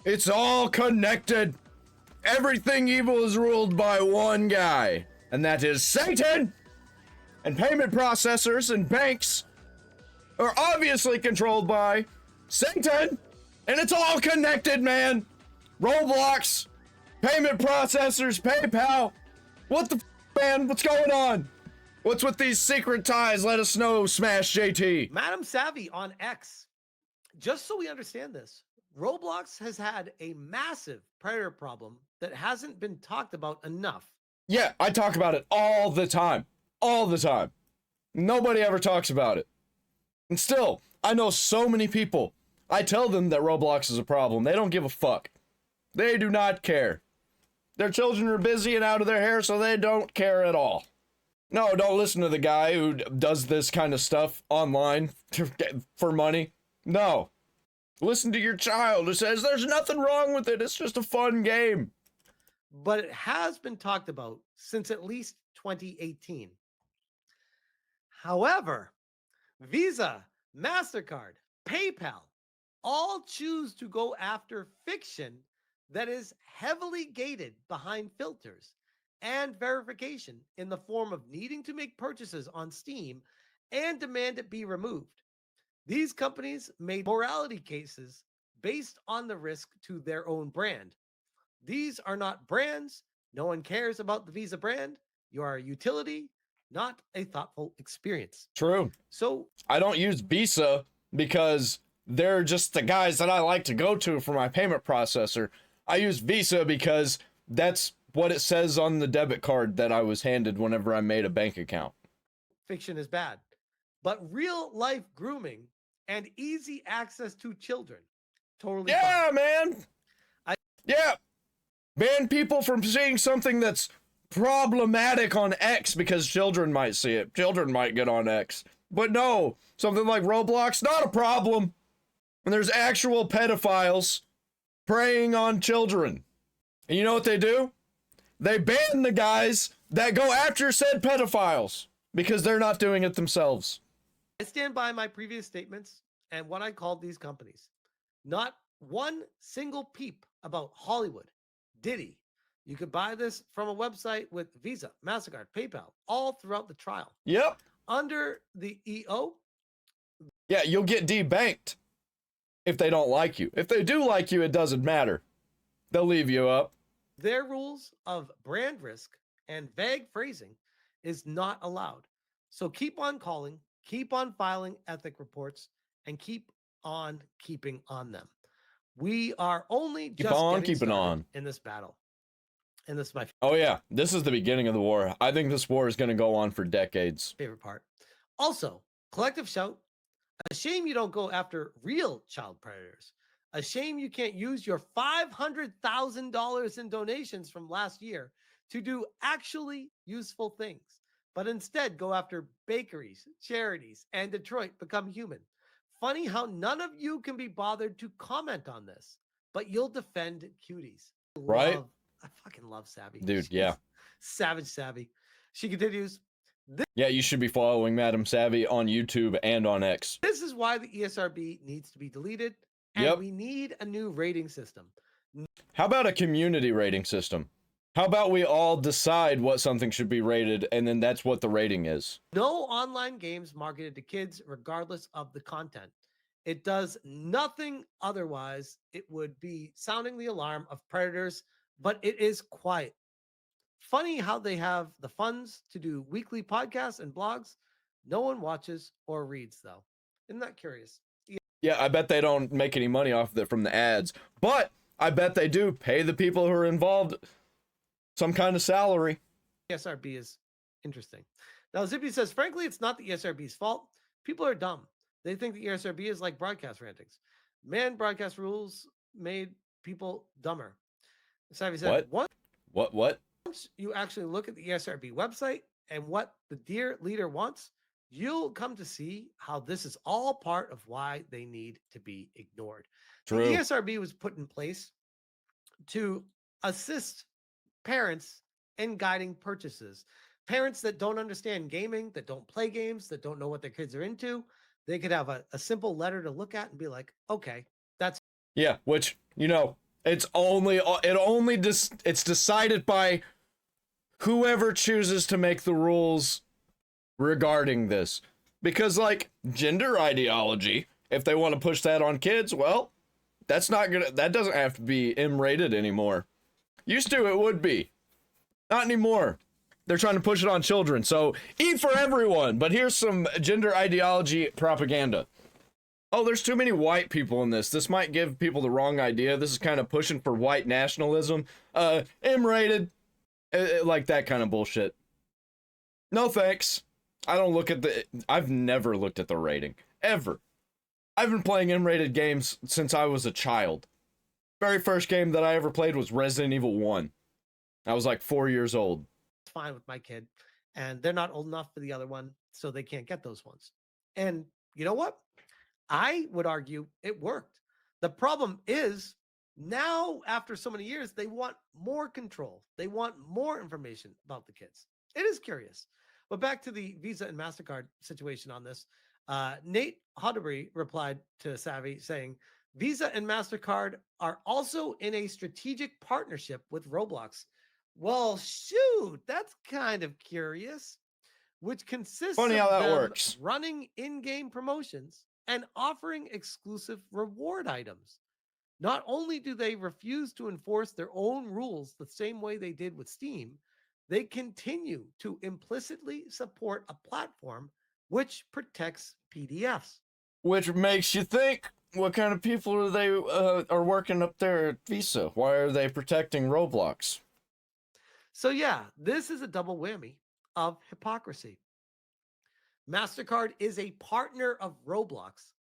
It's all connected. Everything evil is ruled by one guy, and that is Satan. And payment processors and banks are obviously controlled by Satan. And it's all connected, man. Roblox, payment processors, PayPal. What the f, man? What's going on? What's with these secret ties? Let us know, Smash JT. Madam Savvy on X. Just so we understand this, Roblox has had a massive predator problem that hasn't been talked about enough. Yeah, I talk about it all the time. All the time. Nobody ever talks about it. And still, I know so many people. I tell them that Roblox is a problem. They don't give a fuck. They do not care. Their children are busy and out of their hair, so they don't care at all. No, don't listen to the guy who does this kind of stuff online for money. No. Listen to your child who says there's nothing wrong with it. It's just a fun game. But it has been talked about since at least 2018. However, Visa, MasterCard, PayPal all choose to go after fiction that is heavily gated behind filters and verification in the form of needing to make purchases on Steam and demand it be removed. These companies made morality cases based on the risk to their own brand. These are not brands. No one cares about the Visa brand. You are a utility, not a thoughtful experience. True. So I don't use Visa because they're just the guys that I like to go to for my payment processor. I use Visa because that's what it says on the debit card that I was handed whenever I made a bank account. fiction is bad, but real life grooming and easy access to children, totally Yeah, fine. man. Yeah. Ban people from seeing something that's problematic on X because children might see it. Children might get on X. But no, something like Roblox, not a problem. And there's actual pedophiles preying on children. And you know what they do? They ban the guys that go after said pedophiles because they're not doing it themselves. I stand by my previous statements and what I called these companies. Not one single peep about Hollywood, Diddy. You could buy this from a website with Visa, MasterCard, PayPal, all throughout the trial. Yep. Under the EO. Yeah, you'll get debanked if they don't like you. If they do like you, it doesn't matter. They'll leave you up. Their rules of brand risk and vague phrasing is not allowed. So keep on calling, keep on filing ethic reports, and keep on keeping on them. We are only Keep just on getting keeping started on in this battle. And this is my Oh yeah, this is the beginning of the war. I think this war is going to go on for decades. favorite part. Also, collective shout. A shame you don't go after real child predators. A shame you can't use your $500,000 in donations from last year to do actually useful things, but instead go after bakeries, charities, and Detroit Become Human. Funny how none of you can be bothered to comment on this, but you'll defend cuties. Right? I fucking love Savvy. Dude, She's yeah. Savage Savvy. She continues. Yeah, you should be following Madam Savvy on YouTube and on X. This is why the ESRB needs to be deleted, and Yep. we need a new rating system. How about a community rating system? How about we all decide what something should be rated, and then that's what the rating is? No online games marketed to kids, regardless of the content. It does nothing otherwise. It would be sounding the alarm of predators, but it is quiet. Funny how they have the funds to do weekly podcasts and blogs. No one watches or reads, though. Isn't that curious? Yeah, I bet they don't make any money off of it from the ads, but I bet they do pay the people who are involved some kind of salary. ESRB is interesting. Now, Zippy says, frankly, it's not the ESRB's fault. People are dumb. They think the ESRB is like broadcast rantings. Man, broadcast rules made people dumber. Savvy said, What? Once you actually look at the ESRB website and what the dear leader wants, you'll come to see how this is all part of why they need to be ignored. True. The ESRB was put in place to assist parents in guiding purchases. Parents that don't understand gaming, that don't play games, that don't know what their kids are into, they could have a simple letter to look at and be like, okay, that's Yeah, which, you know, It's decided by whoever chooses to make the rules regarding this. Because, like, gender ideology, if they want to push that on kids, well, that doesn't have to be M-rated anymore. Used to, it would be. Not anymore. They're trying to push it on children, so eat for everyone. But here's some gender ideology propaganda. Oh, there's too many white people in this. This might give people the wrong idea. This is kind of pushing for white nationalism. M-rated. Like that kind of bullshit. No thanks. I've never looked at the rating. Ever. I've been playing M-rated games since I was a child. Very first game that I ever played was Resident Evil 1. I was like 4 years old. It's fine with my kid, and they're not old enough for the other one, so they can't get those ones. And you know what? I would argue it worked. The problem is now, after so many years, they want more control. They want more information about the kids. It is curious. But back to the Visa and MasterCard situation on this. Nate Hoddebury replied to Savvy saying, Visa and MasterCard are also in a strategic partnership with Roblox. Well, shoot, that's kind of curious, which consists Funny of how that them works. running in-game promotions and offering exclusive reward items. Not only do they refuse to enforce their own rules the same way they did with Steam, they continue to implicitly support a platform which protects PDFs. Which makes you think, what kind of people are they are working up there at Visa? Why are they protecting Roblox? So yeah, this is a double whammy of hypocrisy. MasterCard is a partner of Roblox.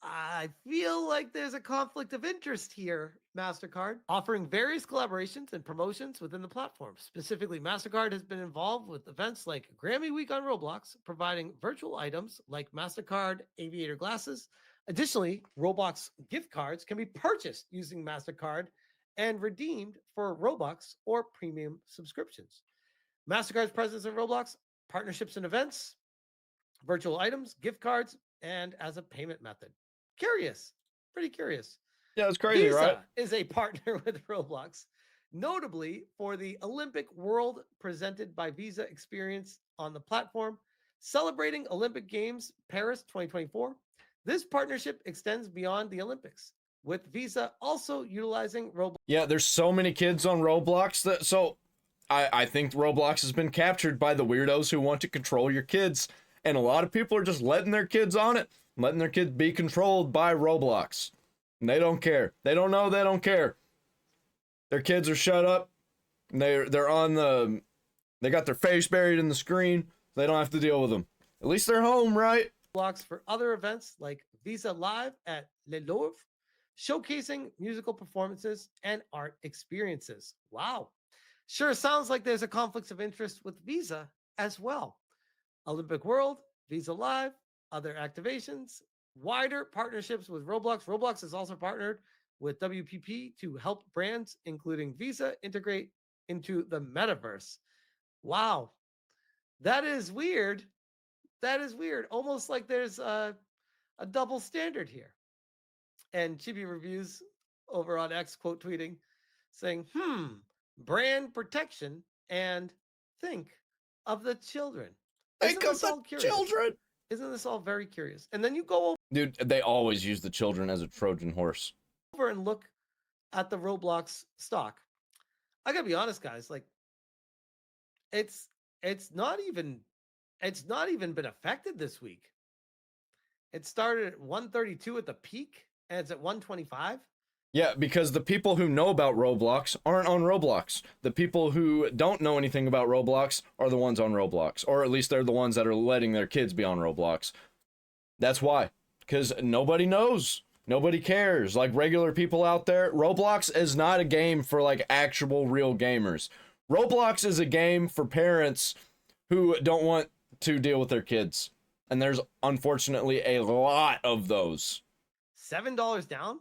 I feel like there's a conflict of interest here, MasterCard, offering various collaborations and promotions within the platform. Specifically, MasterCard has been involved with events like Grammy Week on Roblox, providing virtual items like MasterCard aviator glasses. Additionally, Roblox gift cards can be purchased using MasterCard and redeemed for Robux or premium subscriptions. MasterCard's presence in Roblox, partnerships and events, virtual items, gift cards, and as a payment method. Curious, pretty curious. Yeah, it's crazy, Visa right? is a partner with Roblox, notably for the Olympic World presented by Visa experience on the platform, celebrating Olympic Games Paris 2024. This partnership extends beyond the Olympics, with Visa also utilizing Roblox. Yeah, there's so many kids on Roblox I think Roblox has been captured by the weirdos who want to control your kids. And a lot of people are just letting their kids on it, letting their kids be controlled by Roblox. And they don't care. They don't know, they don't care. Their kids are shut up. And they're on they got their face buried in the screen. They don't have to deal with them. At least they're home, right? Roblox for other events like Visa Live at Le Louvre, showcasing musical performances and art experiences. Wow. Sure sounds like there's a conflict of interest with Visa as well. Olympic World, Visa Live, other activations, wider partnerships with Roblox. Roblox has also partnered with WPP to help brands, including Visa, integrate into the metaverse. Wow. That is weird. That is weird. Almost like there's a double standard here. And Chibi Reviews over on X quote tweeting saying, brand protection and think of the children. Think of the children. Isn't this all very curious? And then you go Dude, they always use the children as a Trojan horse. over and look at the Roblox stock. I gotta be honest, guys. Like, it's not even been affected this week. It started at 132 at the peak, and it's at 125. Yeah, because the people who know about Roblox aren't on Roblox. The people who don't know anything about Roblox are the ones on Roblox. Or at least they're the ones that are letting their kids be on Roblox. That's why. Because nobody knows. Nobody cares. Like regular people out there, Roblox is not a game for like actual real gamers. Roblox is a game for parents who don't want to deal with their kids. And there's unfortunately a lot of those. $7 down?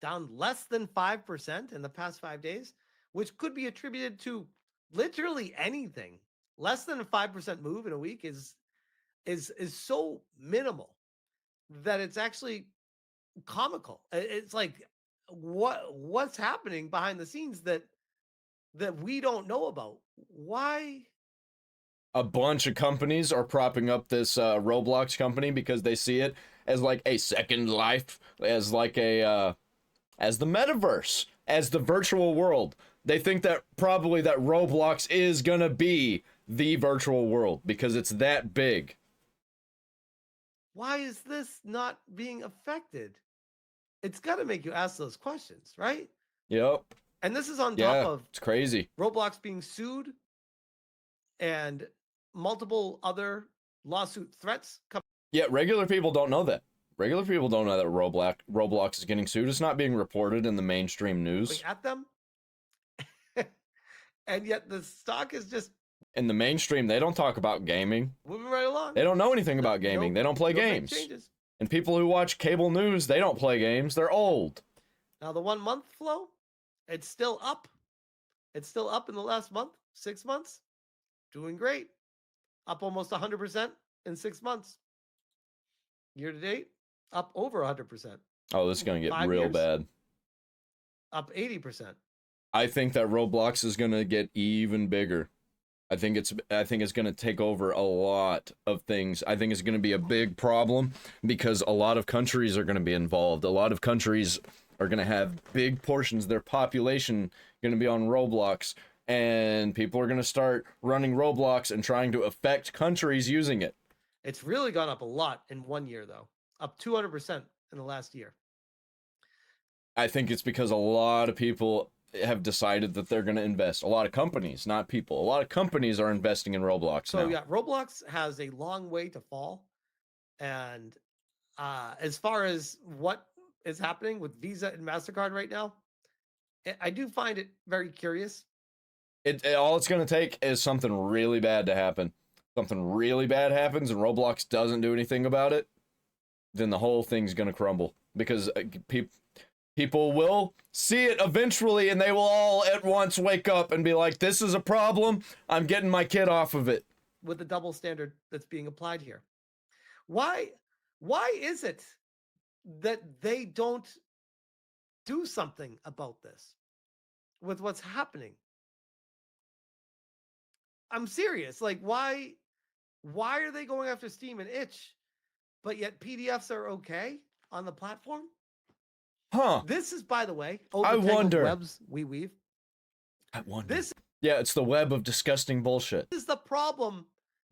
Down less than 5% in the past 5 days, which could be attributed to literally anything. Less than a 5% move in a week is so minimal that it's actually comical. It's like, what's happening behind the scenes that we don't know about? Why? A bunch of companies are propping up this Roblox company because they see it as like a second life, as like a as the metaverse, as the virtual world. They think that probably that Roblox is gonna be the virtual world because it's that big. Why is this not being affected? It's got to make you ask those questions, right? Yep. And this is on top Yeah, of it's crazy. Roblox being sued and multiple other lawsuit threats coming Yeah, regular people don't know that. Regular people don't know that Roblox is getting sued. It's not being reported in the mainstream news. at them. And yet the stock is just In the mainstream, they don't talk about gaming. moving right along. They don't know anything about gaming. They don't play No big games. changes. And people who watch cable news, they don't play games. They're old. Now the 1 month flow, it's still up. It's still up in the last month, 6 months. Doing great. Up almost 100% in 6 months. Year to date, up over 100%. Oh, this is going to get 5 real years. bad. Up 80%. I think that Roblox is going to get even bigger. I think it's going to take over a lot of things. I think it's going to be a big problem because a lot of countries are going to be involved. A lot of countries are going to have big portions of their population going to be on Roblox, and people are going to start running Roblox and trying to affect countries using it. It's really gone up a lot in 1 year, though. Up 200% in the last year. I think it's because a lot of people have decided that they're going to invest. A lot of companies, not people. A lot of companies are investing in Roblox So now. yeah, Roblox has a long way to fall. And as far as what is happening with Visa and MasterCard right now, I do find it very curious. All it's going to take is something really bad to happen. Something really bad happens and Roblox doesn't do anything about it, then the whole thing's going to crumble. Because people will see it eventually and they will all at once wake up and be like, this is a problem. I'm getting my kid off of it. With the double standard that's being applied here. Why is it that they don't do something about this with what's happening? I'm serious. Like, why are they going after Steam and Itch, but yet PDFs are okay on the platform? Huh. This is, by the way, I wonder. webs we weave. I wonder. This Yeah, it's the web of disgusting bullshit. is the problem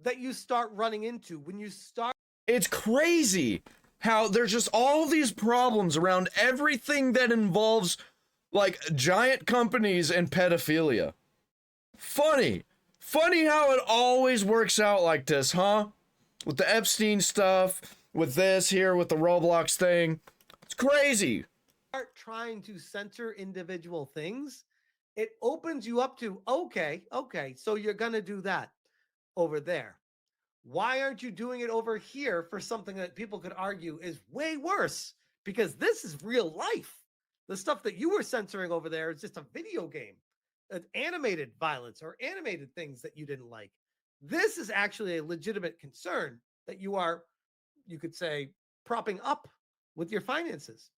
that you start running into when you start. It's crazy how there's just all these problems around everything that involves like giant companies and pedophilia. Funny how it always works out like this, huh? With the Epstein stuff, with this here, with the Roblox thing. It's crazy. Start trying to censor individual things, it opens you up to, okay, so you're going to do that over there. Why aren't you doing it over here for something that people could argue is way worse? Because this is real life. The stuff that you were censoring over there is just a video game, animated violence or animated things that you didn't like. This is actually a legitimate concern that you are, you could say, propping up with your finances.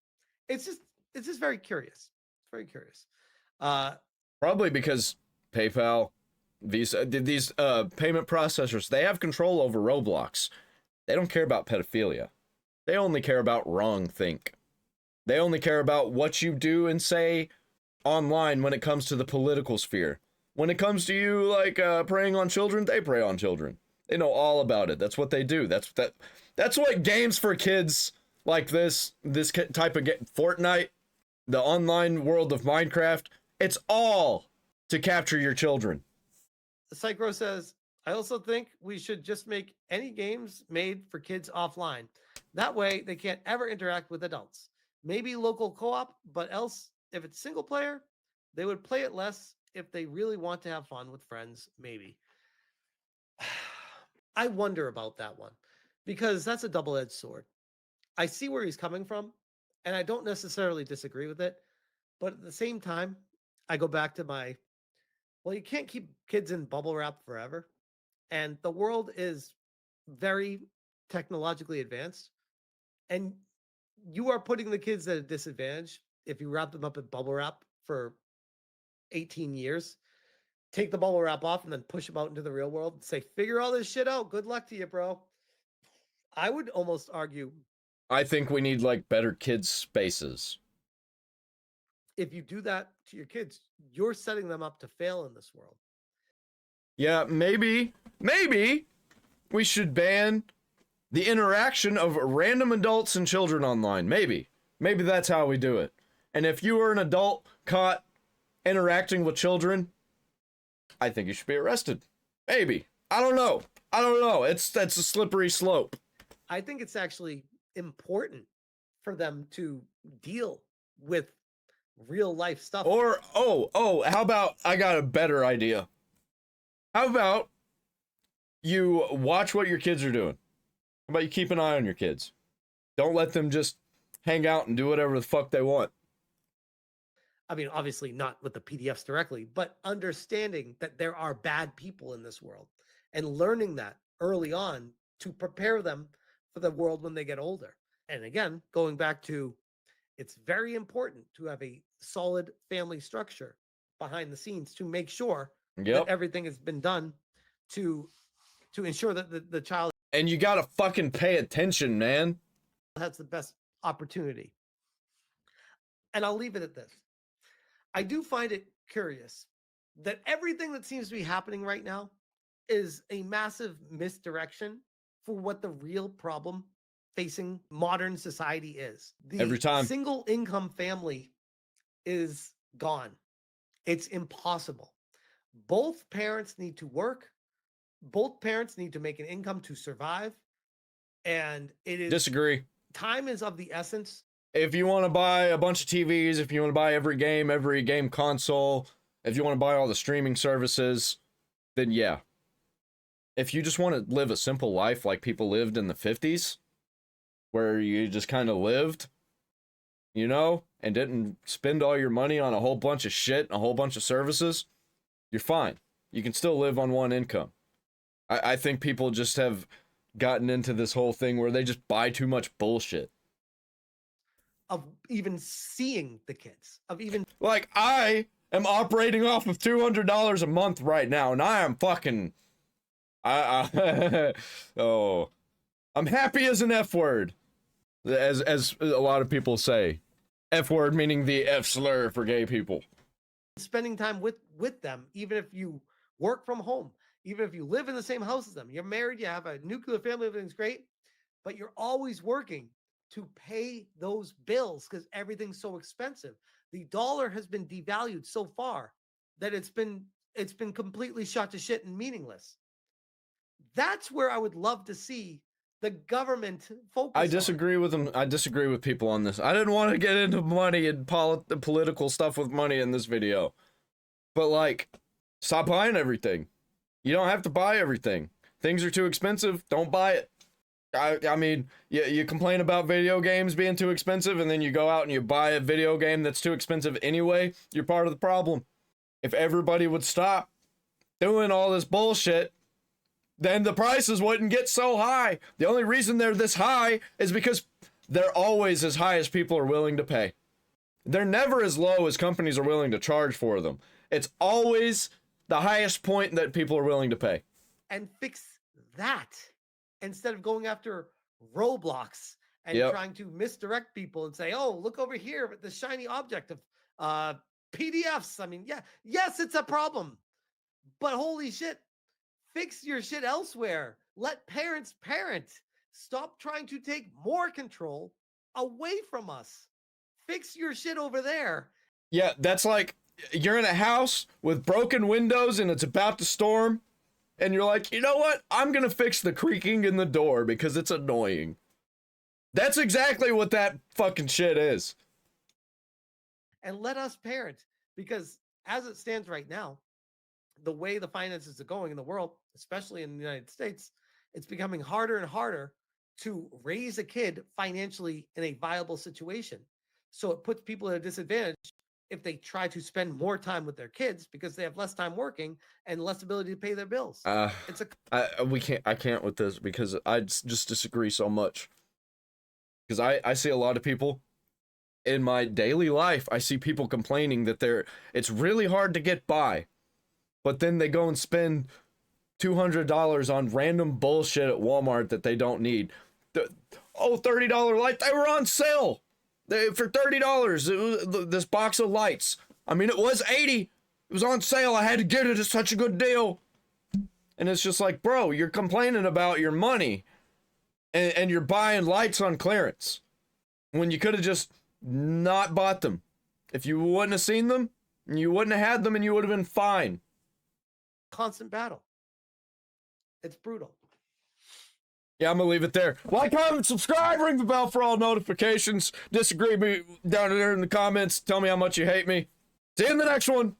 It's just very curious. It's very curious. Probably because PayPal, these payment processors, they have control over Roblox. They don't care about pedophilia. They only care about wrong think. They only care about what you do and say online when it comes to the political sphere. When it comes to you, like, preying on children, they prey on children. They know all about it. That's what they do. That's what games for kids like this type of Fortnite, the online world of Minecraft, it's all to capture your children. Psychro says, I also think we should just make any games made for kids offline. That way they can't ever interact with adults. Maybe local co-op, but else if it's single player, they would play it less if they really want to have fun with friends, maybe. I wonder about that one because that's a double-edged sword. I see where he's coming from, and I don't necessarily disagree with it. But at the same time, I go back to well, you can't keep kids in bubble wrap forever. And the world is very technologically advanced. And you are putting the kids at a disadvantage if you wrap them up in bubble wrap for 18 years, take the bubble wrap off and then push them out into the real world and say, figure all this shit out. Good luck to you, bro. I would almost argue I think we need like better kids spaces. if you do that to your kids, you're setting them up to fail in this world. Yeah, maybe we should ban the interaction of random adults and children online. Maybe that's how we do it. And if you are an adult caught interacting with children, I think you should be arrested. Maybe. I don't know. That's a slippery slope. I think it's actually important for them to deal with real life stuff. Or, how about, I got a better idea. How about you watch what your kids are doing? How about you keep an eye on your kids? Don't let them just hang out and do whatever the fuck they want. I mean, obviously not with the PDFs directly, but understanding that there are bad people in this world and learning that early on to prepare them for the world when they get older. And again, going back to, it's very important to have a solid family structure behind the scenes to make sure that everything has been done to ensure that the child. And you gotta fucking pay attention, man. Has the best opportunity. And I'll leave it at this. I do find it curious that everything that seems to be happening right now is a massive misdirection for what the real problem facing modern society is. Every time. Single income family is gone. It's impossible. Both parents need to work. Both parents need to make an income to survive. And it is. Disagree. Time is of the essence. If you want to buy a bunch of TVs, if you want to buy every game console, if you want to buy all the streaming services, then yeah. If you just want to live a simple life like people lived in the 50s, where you just kind of lived, you know, and didn't spend all your money on a whole bunch of shit, a whole bunch of services, you're fine. You can still live on one income. I think people just have gotten into this whole thing where they just buy too much bullshit. Of even seeing the kids, of even like I am operating off of $200 a month right now, and I am fucking oh, I'm happy as an F word, as a lot of people say. F word meaning the F slur for gay people. Spending time with them, even if you work from home, even if you live in the same house as them, you're married, you have a nuclear family, everything's great, but you're always working to pay those bills because everything's so expensive. The dollar has been devalued so far that it's been completely shot to shit and meaningless. That's where I would love to see the government focus. I disagree with them. I disagree with people on this. I didn't want to get into money and political stuff with money in this video. But like, stop buying everything. You don't have to buy everything. Things are too expensive. Don't buy it. I mean, you complain about video games being too expensive, and then you go out and you buy a video game that's too expensive anyway, you're part of the problem. If everybody would stop doing all this bullshit, then the prices wouldn't get so high. The only reason they're this high is because they're always as high as people are willing to pay. They're never as low as companies are willing to charge for them. It's always the highest point that people are willing to pay. And fix that. Instead of going after Roblox and trying to misdirect people and say, oh, look over here with the shiny object of PDFs. I mean, yes, it's a problem. But holy shit, fix your shit elsewhere. Let parents parent. Stop trying to take more control away from us. Fix your shit over there. Yeah, that's like you're in a house with broken windows and it's about to storm. And you're like, you know what? I'm going to fix the creaking in the door because it's annoying. That's exactly what that fucking shit is. And let us parent, because as it stands right now, the way the finances are going in the world, especially in the United States, it's becoming harder and harder to raise a kid financially in a viable situation. So it puts people at a disadvantage if they try to spend more time with their kids because they have less time working and less ability to pay their bills. I can't with this because I just disagree so much. Because I see a lot of people in my daily life, I see people complaining that it's really hard to get by, but then they go and spend $200 on random bullshit at Walmart that they don't need. $30 lights, they were on sale for $30. This box of lights. I mean, it was $80. It was on sale. I had to get it. It's such a good deal. And it's just like, bro, you're complaining about your money and you're buying lights on clearance when you could have just not bought them. If you wouldn't have seen them, you wouldn't have had them, and you would have been fine. Constant battle. It's brutal. Yeah, I'm gonna leave it there. Like, comment, subscribe, ring the bell for all notifications. Disagree me down there in the comments. Tell me how much you hate me. See you in the next one.